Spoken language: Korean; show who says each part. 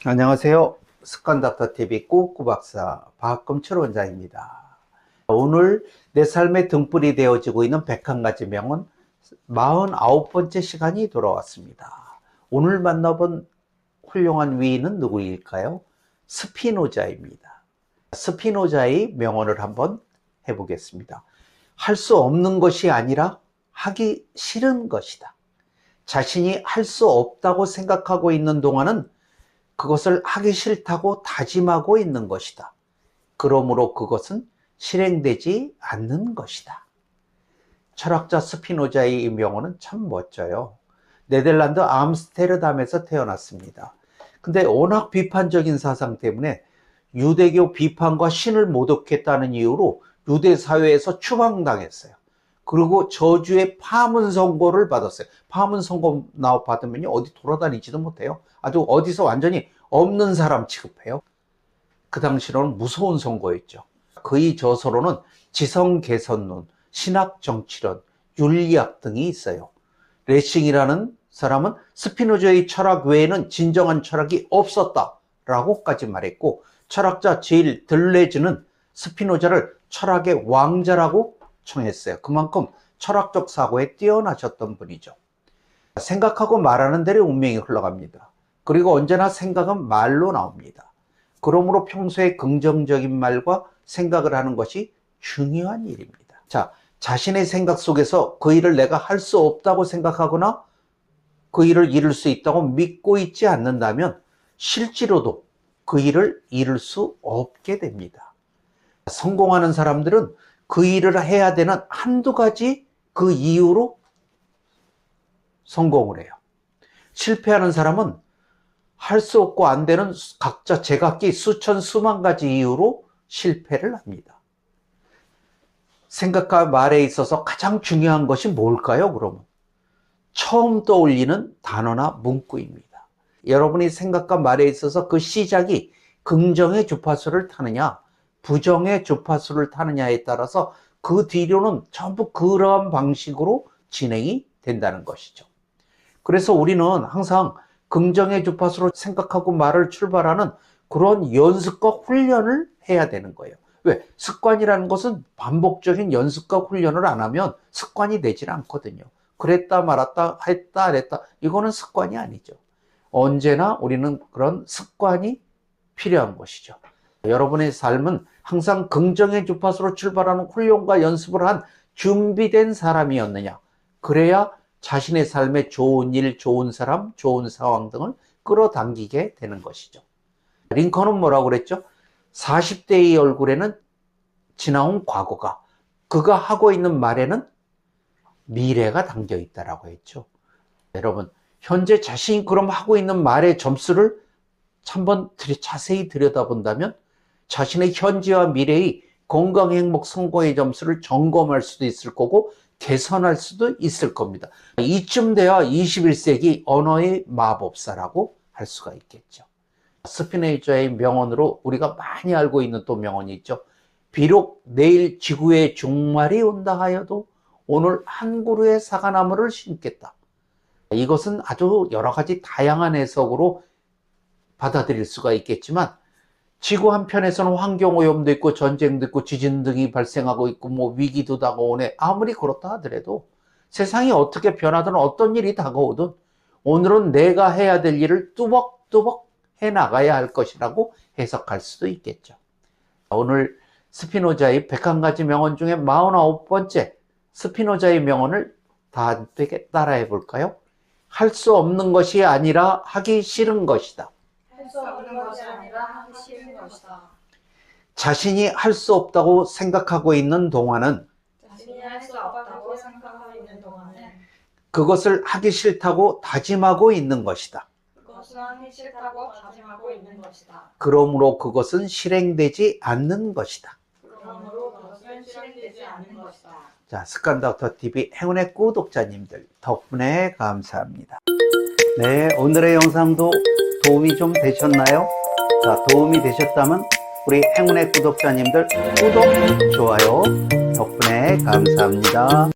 Speaker 1: 안녕하세요. 습관닥터TV 꾸꾸박사 박금철 원장입니다. 오늘 내 삶의 등불이 되어지고 있는 101가지 명언 49번째 시간이 돌아왔습니다. 오늘 만나본 훌륭한 위인은 누구일까요? 스피노자입니다. 스피노자의 명언을 한번 해보겠습니다. 할 수 없는 것이 아니라 하기 싫은 것이다. 자신이 할 수 없다고 생각하고 있는 동안은 그것을 하기 싫다고 다짐하고 있는 것이다. 그러므로 그것은 실행되지 않는 것이다. 철학자 스피노자의 이 명언은 참 멋져요. 네덜란드 암스테르담에서 태어났습니다. 근데 워낙 비판적인 사상 때문에 유대교 비판과 신을 모독했다는 이유로 유대 사회에서 추방당했어요. 그리고 저주의 파문 선고를 받았어요. 파문 선고 받으면 어디 돌아다니지도 못해요. 아주 어디서 완전히 없는 사람 취급해요. 그 당시로는 무서운 선고였죠. 그의 저서로는 지성개선론, 신학정치론, 윤리학 등이 있어요. 레싱이라는 사람은 스피노자의 철학 외에는 진정한 철학이 없었다라고까지 말했고, 철학자 제일 들레즈는 스피노자를 철학의 왕자라고 청했어요. 그만큼 철학적 사고에 뛰어나셨던 분이죠. 생각하고 말하는 대로 운명이 흘러갑니다. 그리고 언제나 생각은 말로 나옵니다. 그러므로 평소에 긍정적인 말과 생각을 하는 것이 중요한 일입니다. 자, 자신의 생각 속에서 그 일을 내가 할 수 없다고 생각하거나 그 일을 이룰 수 있다고 믿고 있지 않는다면 실제로도 그 일을 이룰 수 없게 됩니다. 성공하는 사람들은 그 일을 해야 되는 한두 가지 그 이유로 성공을 해요. 실패하는 사람은 할 수 없고 안 되는 각자 제각기 수천 수만 가지 이유로 실패를 합니다. 생각과 말에 있어서 가장 중요한 것이 뭘까요, 그러면? 처음 떠올리는 단어나 문구입니다. 여러분이 생각과 말에 있어서 그 시작이 긍정의 주파수를 타느냐 부정의 주파수를 타느냐에 따라서 그 뒤로는 전부 그러한 방식으로 진행이 된다는 것이죠. 그래서 우리는 항상 긍정의 주파수로 생각하고 말을 출발하는 그런 연습과 훈련을 해야 되는 거예요. 왜? 습관이라는 것은 반복적인 연습과 훈련을 안 하면 습관이 되질 않거든요. 그랬다 말았다 했다 안 했다, 이거는 습관이 아니죠. 언제나 우리는 그런 습관이 필요한 것이죠. 여러분의 삶은 항상 긍정의 주파수로 출발하는 훈련과 연습을 한 준비된 사람이었느냐, 그래야 자신의 삶에 좋은 일, 좋은 사람, 좋은 상황 등을 끌어당기게 되는 것이죠. 링컨은 뭐라고 그랬죠? 40대의 얼굴에는 지나온 과거가, 그가 하고 있는 말에는 미래가 담겨 있다라고 했죠. 여러분, 현재 자신이 그럼 하고 있는 말의 점수를 한번 자세히 들여다본다면 자신의 현재와 미래의 건강, 행복, 성공의 점수를 점검할 수도 있을 거고 개선할 수도 있을 겁니다. 이쯤 돼야 21세기 언어의 마법사라고 할 수가 있겠죠. 스피노자의 명언으로 우리가 많이 알고 있는 또 명언이 있죠. 비록 내일 지구의 종말이 온다 하여도 오늘 한 그루의 사과나무를 심겠다. 이것은 아주 여러 가지 다양한 해석으로 받아들일 수가 있겠지만, 지구 한편에서는 환경오염도 있고 전쟁도 있고 지진 등이 발생하고 있고 뭐 위기도 다가오네. 아무리 그렇다 하더라도 세상이 어떻게 변하든 어떤 일이 다가오든 오늘은 내가 해야 될 일을 뚜벅뚜벅 해나가야 할 것이라고 해석할 수도 있겠죠. 오늘 스피노자의 101가지 명언 중에 49번째 스피노자의 명언을 다 함께 따라해 볼까요? 할 수 없는 것이 아니라 하기 싫은 것이다.
Speaker 2: 할 수 없는 것이 아니라 하기 싫은 것이다.
Speaker 1: 자신이 할 수 없다고 생각하고 있는 동안은
Speaker 2: 자신이 할 수 없다고 생각하고 있는 동안은
Speaker 1: 그것을 하기 싫다고 다짐하고 있는 것이다.
Speaker 2: 그것을 하기 싫다고 다짐하고 있는 것이다.
Speaker 1: 그러므로 그것은 실행되지 않는 것이다.
Speaker 2: 그러므로 그것은 실행되지 않는 것이다.
Speaker 1: 자, 습관닥터TV 행운의 구독자님들 덕분에 감사합니다. 네, 오늘의 영상도 도움이 좀 되셨나요? 자, 도움이 되셨다면 우리 행운의 구독자님들 구독, 좋아요 덕분에 감사합니다.